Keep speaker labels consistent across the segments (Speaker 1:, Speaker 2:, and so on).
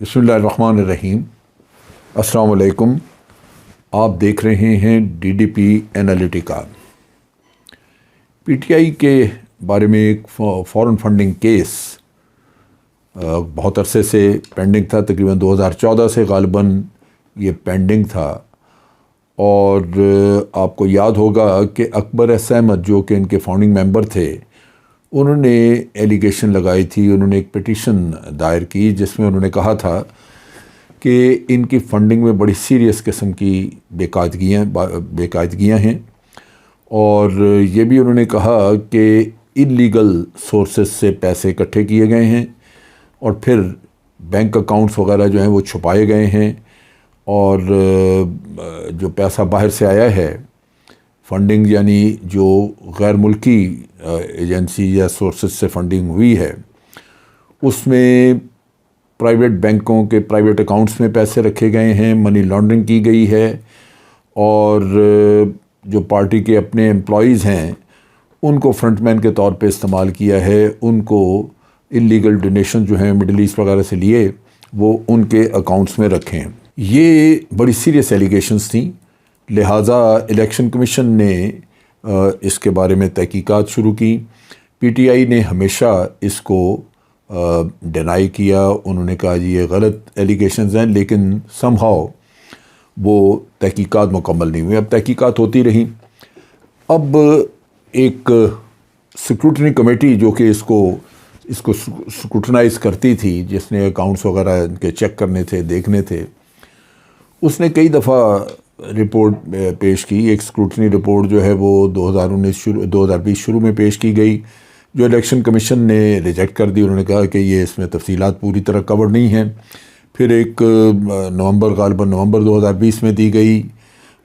Speaker 1: बिस्मिल्लाहिर्रहमानिर्रहीम। अस्सलाम वालेकुम। आप देख रहे हैं डीडीपी एनालिटिका। पीटीआई के बारे में एक फॉरेन फंडिंग केस बहुत अरसे से पेंडिंग था। तकरीबन 2014 से गालिबन ये पेंडिंग था। और आपको याद होगा कि अकबर एस अहमद जो कि इनके फाउंडिंग मेंबर थे, उन्होंने एलिगेशन लगाई थी, उन्होंने एक पिटीशन दायर की जिसमें उन्होंने कहा था कि इनकी फ़ंडिंग में बड़ी सीरियस किस्म की बेकायदगियाँ हैं। और ये भी उन्होंने कहा कि इलीगल सोर्सेस से पैसे इकट्ठे किए गए हैं और फिर बैंक अकाउंट्स वगैरह जो हैं वो छुपाए गए हैं। और जो पैसा बाहर से आया है, फंडिंग यानी जो गैर मुल्की एजेंसी या सोर्सेस से फंडिंग हुई है, उसमें प्राइवेट बैंकों के प्राइवेट अकाउंट्स में पैसे रखे गए हैं, मनी लॉन्ड्रिंग की गई है। और जो पार्टी के अपने एम्प्लॉयज़ हैं उनको फ्रंटमैन के तौर पे इस्तेमाल किया है, उनको इलीगल डोनेशन जो हैं मिडल ईस्ट वगैरह से लिए वो उनके अकाउंट्स में रखे हैं। ये बड़ी सीरियस एलिगेशंस थी, लिहाजा इलेक्शन कमीशन ने इसके बारे में तहकीकात शुरू की। पीटीआई ने हमेशा इसको डिनाई किया। उन्होंने कहा जी ये गलत एलिगेशंस हैं, लेकिन समहाउ वो तहकीकात मुकम्मल नहीं हुई। अब तहकीकात होती रही। अब एक स्क्रूटनी कमेटी जो कि इसको स्क्रूटनाइज करती थी, जिसने अकाउंट्स वगैरह इनके चेक करने थे, देखने थे, उसने कई दफ़ा रिपोर्ट पेश की। एक स्क्रूटनी रिपोर्ट जो है वो 2020 शुरू में पेश की गई, जो इलेक्शन कमीशन ने रिजेक्ट कर दी। उन्होंने कहा कि ये इसमें तफसीलात पूरी तरह कवर नहीं हैं। फिर एक गालिबन नवंबर 2020 में दी गई,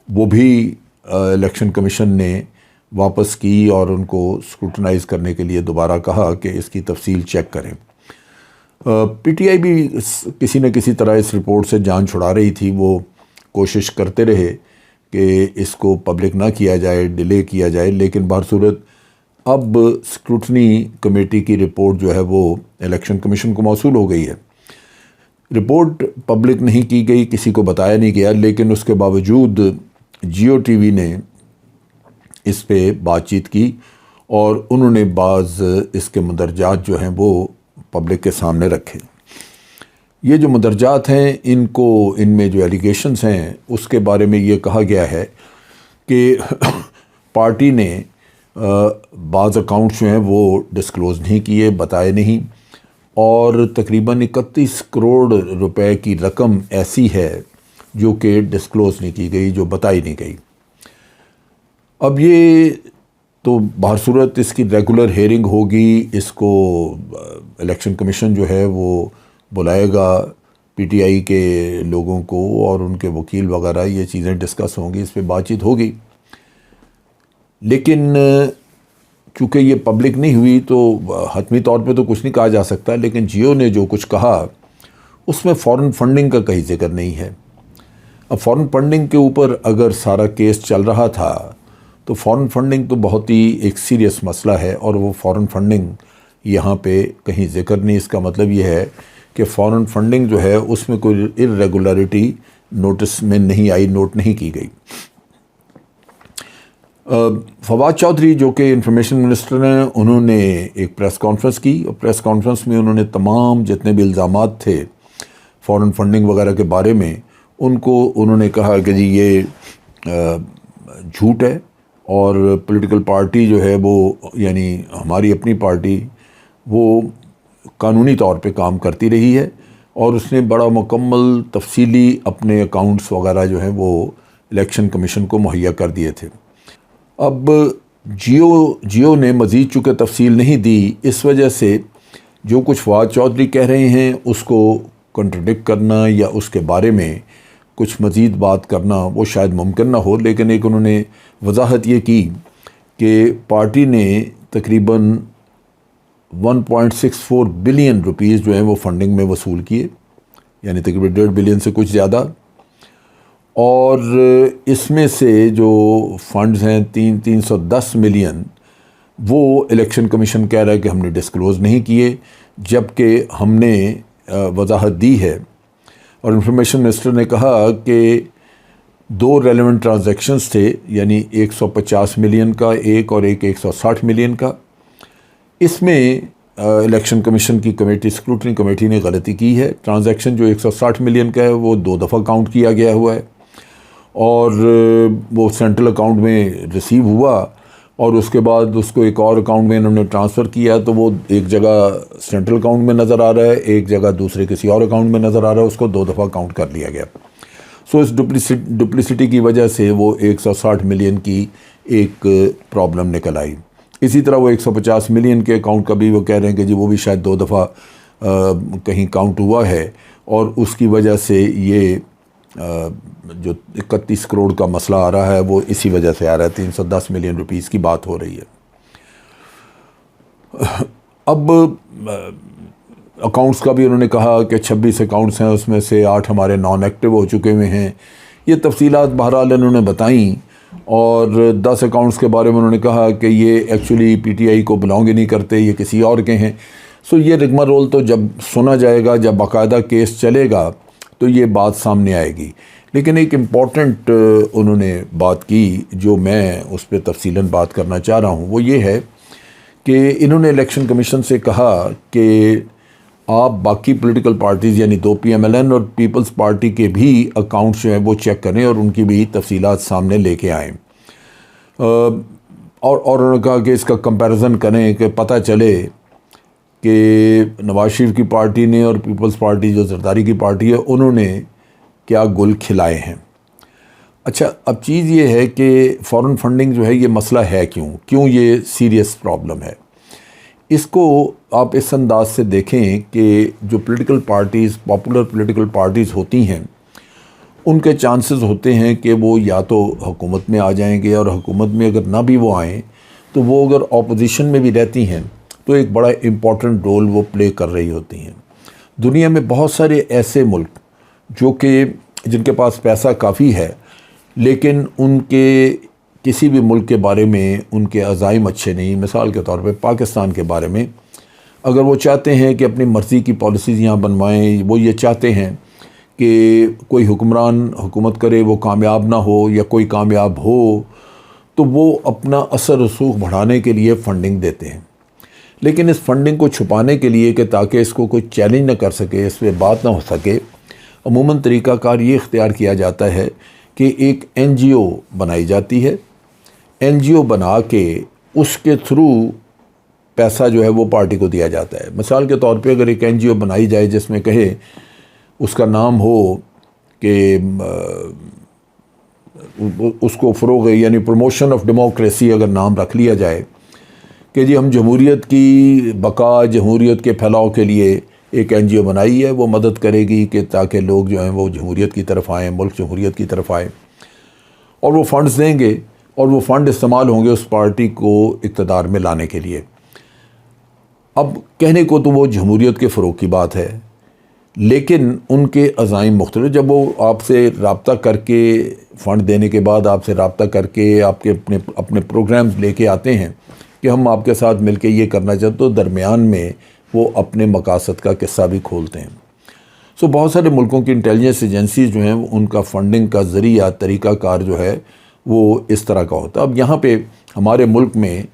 Speaker 1: वो भी इलेक्शन कमीशन ने वापस की और उनको स्क्रूटनाइज करने के लिए दोबारा कहा कि इसकी तफसील चेक करें। पीटीआई भी किसी न किसी तरह इस रिपोर्ट से जान छुड़ा रही थी। वो कोशिश करते रहे कि इसको पब्लिक ना किया जाए, डिले किया जाए, लेकिन बहरसूरत अब स्क्रूटनी कमेटी की रिपोर्ट जो है वो इलेक्शन कमीशन को मौसूल हो गई है। रिपोर्ट पब्लिक नहीं की गई, किसी को बताया नहीं गया, लेकिन उसके बावजूद जियो टीवी ने इस पे बातचीत की और उन्होंने बाज़ इसके मंदरजात जो हैं वो पब्लिक के सामने रखे। ये जो मंदरजात हैं, इनमें जो एलिगेशंस हैं उसके बारे में ये कहा गया है कि पार्टी ने बाज़ अकाउंट्स जो हैं वो डिस्क्लोज़ नहीं किए, बताए नहीं, और तकरीबन 31 करोड़ रुपए की रकम ऐसी है जो कि डिस्क्लोज़ नहीं की गई, जो बताई नहीं गई। अब ये तो बहरसूरत इसकी रेगुलर हेयरिंग होगी, इसको इलेक्शन कमीशन जो है वो बुलाएगा पीटीआई के लोगों को और उनके वकील वगैरह, ये चीज़ें डिस्कस होंगी, इस पर बातचीत होगी। लेकिन चूँकि ये पब्लिक नहीं हुई तो हतमी तौर पे तो कुछ नहीं कहा जा सकता। लेकिन जियो ने जो कुछ कहा उसमें फ़ॉरेन फंडिंग का कहीं जिक्र नहीं है। अब फ़ॉरेन फंडिंग के ऊपर अगर सारा केस चल रहा था तो फ़ॉरेन फंडिंग तो बहुत ही एक सीरियस मसला है, और वो फ़ॉरेन फंडिंग यहाँ पे कहीं जिक्र नहीं। इसका मतलब ये है कि फ़ॉरेन फंडिंग जो है उसमें कोई इर्रेगुलरिटी नोटिस में नहीं आई, नोट नहीं की गई। फवाद चौधरी जो कि इंफॉर्मेशन मिनिस्टर हैं, उन्होंने एक प्रेस कॉन्फ्रेंस की और प्रेस कॉन्फ्रेंस में उन्होंने तमाम जितने भी इल्ज़ामात थे फ़ॉरेन फंडिंग वगैरह के बारे में, उन्होंने कहा कि जी ये झूठ है और पॉलिटिकल पार्टी जो है वो, यानी हमारी अपनी पार्टी, वो कानूनी तौर पे काम करती रही है और उसने बड़ा मुकम्मल तफसीली अपने अकाउंट्स वगैरह जो हैं वो इलेक्शन कमीशन को मुहैया कर दिए थे। अब जियो ने मज़ीद चूँकि तफसील नहीं दी, इस वजह से जो कुछ फवाद चौधरी कह रहे हैं उसको कंट्रडिक्ट करना या उसके बारे में कुछ मज़ीद बात करना वो शायद मुमकिन ना हो। लेकिन एक उन्होंने वजाहत ये की कि पार्टी ने तकरीबन 1.64 बिलियन रुपीज़ जो हैं वो फंडिंग में वसूल किए, यानी तकरीबन 1.5 बिलियन से कुछ ज़्यादा। और इसमें से जो फंड्स हैं 310 मिलियन, वो इलेक्शन कमीशन कह रहा है कि हमने डिस्क्लोज़ नहीं किए, जबकि हमने वजाहत दी है और इंफॉर्मेशन मिनिस्टर ने कहा कि 2 रेलेवेंट ट्रांजैक्शंस थे, यानी 150 मिलियन का एक और एक 160 मिलियन का। इसमें इलेक्शन कमीशन की कमेटी, स्क्रूटनी कमेटी ने गलती की है। ट्रांजैक्शन जो 160 मिलियन का है वो 2 दफ़ा काउंट किया गया हुआ है और वो सेंट्रल अकाउंट में रिसीव हुआ और उसके बाद उसको एक और अकाउंट में इन्होंने ट्रांसफ़र किया, तो वो एक जगह सेंट्रल अकाउंट में नज़र आ रहा है, एक जगह दूसरे किसी और अकाउंट में नज़र आ रहा है, उसको 2 दफ़ा काउंट कर लिया गया। सो इस डुप्लिसिटी की वजह से वो 160 मिलियन की एक प्रॉब्लम निकल आई। इसी तरह वो 150 मिलियन के अकाउंट का भी वो कह रहे हैं कि जी वो भी शायद 2 दफ़ा कहीं काउंट हुआ है और उसकी वजह से ये जो 31 करोड़ का मसला आ रहा है वो इसी वजह से आ रहा है। 310 मिलियन रुपीस की बात हो रही है। अब अकाउंट्स का भी उन्होंने कहा कि 26 अकाउंट्स हैं, उसमें से 8 हमारे नॉन एक्टिव हो चुके हुए हैं। ये तफसीलात बहरहाल उन्होंने बताई और 10 अकाउंट्स के बारे में उन्होंने कहा कि ये एक्चुअली पीटीआई को बिलोंग ही नहीं करते, ये किसी और के हैं। सो ये रिगमारोल तो जब सुना जाएगा, जब बाकायदा केस चलेगा तो ये बात सामने आएगी। लेकिन एक इम्पॉर्टेंट उन्होंने बात की जो मैं उस पर तफसीलन बात करना चाह रहा हूँ, वो ये है कि इन्होंने इलेक्शन कमीशन से कहा कि आप बाकी पॉलिटिकल पार्टीज़ यानी 2 PMLN और पीपल्स पार्टी के भी अकाउंट्स जो हैं वो चेक करें और उनकी भी तफसीलात सामने लेके आएँ। और उन्होंने कहा कि इसका कंपैरिजन करें कि पता चले कि नवाज शरीफ की पार्टी ने और पीपल्स पार्टी जो जरदारी की पार्टी है उन्होंने क्या गुल खिलाए हैं। अच्छा, अब चीज़ ये है कि फॉरेन फंडिंग जो है ये मसला है क्यों ये सीरियस प्रॉब्लम है। इसको आप इस अंदाज से देखें कि जो political parties, popular political parties होती हैं, उनके चांसेस होते हैं कि वो या तो हुकूमत में आ जाएंगे और हुकूमत में अगर ना भी वो आएँ तो वो अगर ऑपोजिशन में भी रहती हैं तो एक बड़ा इम्पॉर्टेंट रोल वो प्ले कर रही होती हैं। दुनिया में बहुत सारे ऐसे मुल्क जो कि जिनके पास पैसा काफ़ी है लेकिन उनके किसी भी मुल्क के बारे में उनके अज़ाइम अच्छे नहीं। मिसाल के तौर पे पाकिस्तान के बारे में अगर वो चाहते हैं कि अपनी मर्ज़ी की पॉलिसीज़ यहाँ बनवाएं, वो ये चाहते हैं कि कोई हुक्मरान हुकूमत करे वो कामयाब ना हो या कोई कामयाब हो, तो वो अपना असर रसूख बढ़ाने के लिए फ़ंडिंग देते हैं। लेकिन इस फंडिंग को छुपाने के लिए कि ताकि इसको कोई चैलेंज ना कर सके, इस पर बात ना हो सके, अमूमन तरीक़ाकार ये इख्तियार किया जाता है कि एक NGO बनाई जाती है। NGO बना के उसके थ्रू पैसा जो है वो पार्टी को दिया जाता है। मिसाल के तौर पे अगर एक NGO बनाई जाए जिसमें कहे उसका नाम हो कि उसको फ़रोग़ यानी प्रमोशन ऑफ डेमोक्रेसी अगर नाम रख लिया जाए कि जी हम जमहूरियत की बका, जमहूरियत के फैलाव के लिए एक NGO बनाई है, वो मदद करेगी कि ताकि लोग जो हैं वो जमहूरियत की तरफ आएँ, मुल्क जमहूरियत की तरफ आए, और वो फ़ंड्स देंगे और वो फ़ंड इस्तेमाल होंगे उस पार्टी को इक़्तिदार में लाने के लिए। अब कहने को तो वो जमहूरियत के फ़रोग़ की बात है, लेकिन उनके अज़ाइम मुख्तलिफ। जब वो आपसे रब्ता करके फ़ंड देने के बाद आपसे रब्ता करके आपके अपने प्रोग्राम्स लेके आते हैं कि हम आपके साथ मिलके ये करना चाहते, तो दरमियान में वो अपने मकासद का किस्सा भी खोलते हैं। सो बहुत सारे मुल्कों की इंटेलिजेंस एजेंसीज जो हैं उनका फंडिंग का ज़रिया, तरीक़ाकार जो है वो इस तरह का होता है। अब यहाँ पे हमारे मुल्क में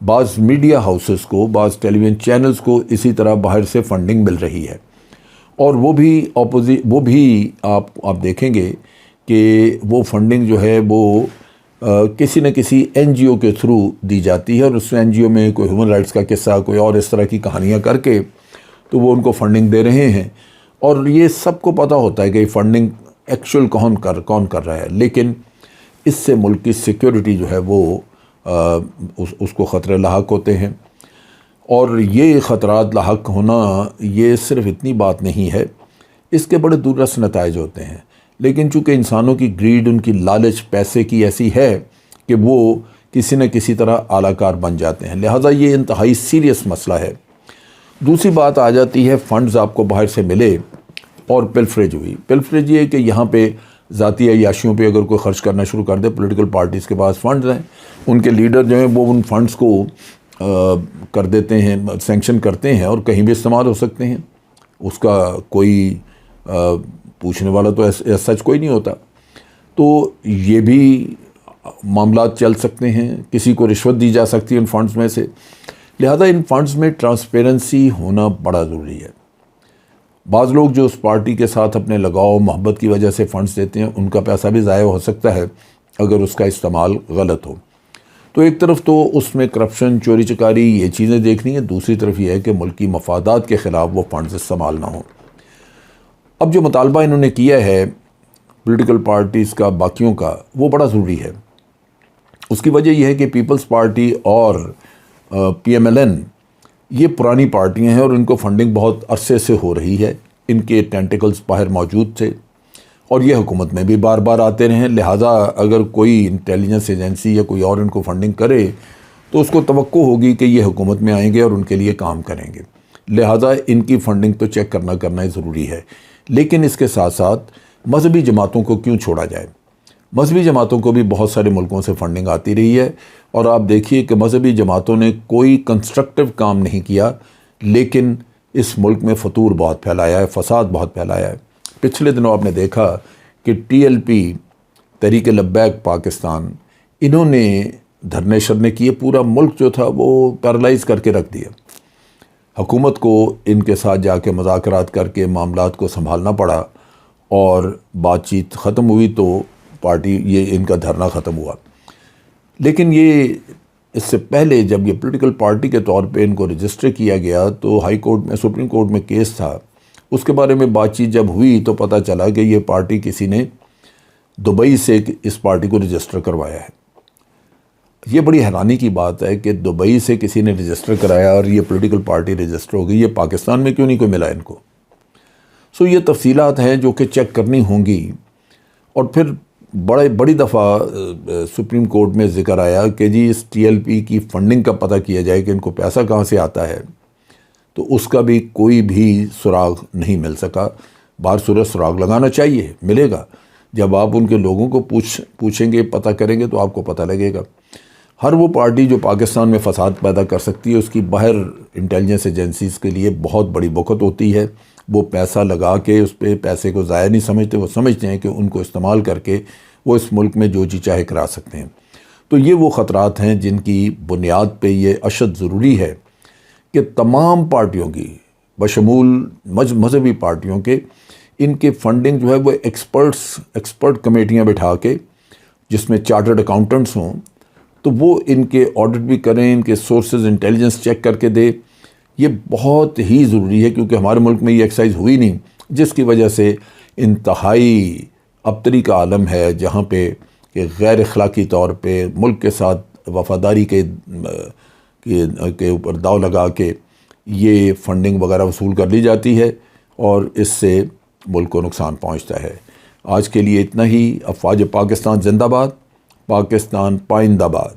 Speaker 1: बाज़ मीडिया हाउसेस को, बाज़ टेलीविज़न चैनल्स को इसी तरह बाहर से फंडिंग मिल रही है और वो भी आप देखेंगे कि वो फंडिंग जो है वो किसी न किसी NGO के थ्रू दी जाती है और उस NGO में कोई ह्यूमन राइट्स का किस्सा, कोई और इस तरह की कहानियाँ करके तो वो उनको फंडिंग दे रहे हैं। और ये सबको पता होता है कि फंडिंग एक्चुअल कौन कर रहा है, लेकिन इससे मुल्क की सिक्योरिटी जो है वो उसको ख़तरे लाहक होते हैं। और ये ख़तरात लाहक होना ये सिर्फ़ इतनी बात नहीं है, इसके बड़े दूररस नताइज होते हैं। लेकिन चूँकि इंसानों की ग्रीड, उनकी लालच पैसे की ऐसी है कि वो किसी न किसी तरह आलाकार बन जाते हैं, लिहाजा ये इंतहाई सीरियस मसला है। दूसरी बात आ जाती है फ़ंड्स आपको बाहर से मिले और पिल्फरेज हुई। पिल्फरेज ये कि यहाँ पे ज़ाती अय्याशियों पे अगर कोई ख़र्च करना शुरू कर दे, पॉलिटिकल पार्टीज़ के पास फ़ंड्स हैं, उनके लीडर जो हैं वो उन फंड्स को कर देते हैं, सेंक्शन करते हैं और कहीं भी इस्तेमाल हो सकते हैं। उसका कोई पूछने वाला तो सच कोई नहीं होता। तो ये भी मामला चल सकते हैं, किसी को रिश्वत दी जा सकती है इन फंड्स में से। लिहाजा इन फंड्स में ट्रांसपेरेंसी होना बड़ा ज़रूरी है। बाज़ लोग जो उस पार्टी के साथ अपने लगाव मोहब्बत की वजह से फ़ंड्स देते हैं, उनका पैसा भी ज़ाया हो सकता है अगर उसका इस्तेमाल गलत हो। तो एक तरफ तो उसमें करप्शन, चोरी चकारी, ये चीज़ें देखनी है, दूसरी तरफ ये है कि मुल्की मफादात के ख़िलाफ़ वो फंड्स इस्तेमाल ना हो। अब जो मुतालबा इन्होंने किया है पॉलिटिकल पार्टीज़ का, बाकियों का, वो बड़ा ज़रूरी है। उसकी वजह यह है कि पीपल्स पार्टी और PMLN ये पुरानी पार्टियां हैं और इनको फंडिंग बहुत अरसे से हो रही है। इनके टेंटिकल्स बाहर मौजूद थे और ये हुकूमत में भी बार बार आते रहे। लिहाजा अगर कोई इंटेलिजेंस एजेंसी या कोई और इनको फंडिंग करे तो उसको तवक्को होगी कि ये हुकूमत में आएंगे और उनके लिए काम करेंगे। लिहाजा इनकी फ़ंडिंग तो चेक करना ज़रूरी है। लेकिन इसके साथ साथ मजहबी जमातों को क्यों छोड़ा जाए? मजहबी जमातों को भी बहुत सारे मुल्कों से फ़ंडिंग आती रही है और आप देखिए कि मजहबी जमातों ने कोई कंस्ट्रक्टिव काम नहीं किया, लेकिन इस मुल्क में फतूर बहुत फैलाया है, फसाद बहुत फैलाया है। पिछले दिनों आपने देखा कि TLP, तहरीक लब्बैक पाकिस्तान, इन्होंने धरने शरने किए, पूरा मुल्क जो था वो पैरालाइज करके रख दिया। हुकूमत को इनके साथ जाके मुज़ाकरात करके मामलात को संभालना पड़ा और बातचीत ख़त्म हुई तो पार्टी ये इनका धरना ख़त्म हुआ। लेकिन ये इससे पहले जब ये पॉलिटिकल पार्टी के तौर पे इनको रजिस्टर किया गया तो हाई कोर्ट में, सुप्रीम कोर्ट में केस था। उसके बारे में बातचीत जब हुई तो पता चला कि ये पार्टी किसी ने दुबई से इस पार्टी को रजिस्टर करवाया है। ये बड़ी हैरानी की बात है कि दुबई से किसी ने रजिस्टर कराया और ये पॉलिटिकल पार्टी रजिस्टर हो गई। ये पाकिस्तान में क्यों नहीं कोई मिला इनको? सो ये तफसीलात हैं जो कि चेक करनी होंगी। और फिर बड़ी दफ़ा सुप्रीम कोर्ट में ज़िक्र आया कि जी इस TLP की फ़ंडिंग का पता किया जाए कि इनको पैसा कहाँ से आता है, तो उसका भी कोई भी सुराग नहीं मिल सका। बार सूरत सुराग लगाना चाहिए, मिलेगा। जब आप उनके लोगों को पूछेंगे, पता करेंगे तो आपको पता लगेगा। हर वो पार्टी जो पाकिस्तान में फ़साद पैदा कर सकती है उसकी बाहर इंटेलिजेंस एजेंसीज़ के लिए बहुत बड़ी बखत होती है। वो पैसा लगा के उस पर पैसे को ज़ाया नहीं समझते, वो समझते हैं कि उनको इस्तेमाल करके वो इस मुल्क में जो जी चाहे करा सकते हैं। तो ये वो ख़तरात हैं जिनकी बुनियाद पे ये अशद ज़रूरी है कि तमाम पार्टियों की, बशमूल मजहबी पार्टियों के, इनके फंडिंग जो है वो एक्सपर्ट कमेटियाँ बिठा के, जिसमें चार्टर्ड अकाउंटेंट्स हों, तो वो इनके ऑडिट भी करें, इनके सोर्सेज इंटेलिजेंस चेक करके दे। ये बहुत ही ज़रूरी है क्योंकि हमारे मुल्क में ये एक्सरसाइज हुई नहीं, जिसकी वजह से इंतहाई अबतरी का आलम है जहाँ पे कि गैर अखलाकी तौर पे मुल्क के साथ वफ़ादारी के ऊपर दाव लगा के ये फ़ंडिंग वगैरह वसूल कर ली जाती है और इससे मुल्क को नुकसान पहुँचता है। आज के लिए इतना ही। अफ़वाज पाकिस्तान जिंदाबाद, पाकिस्तान पाइंदाबाद।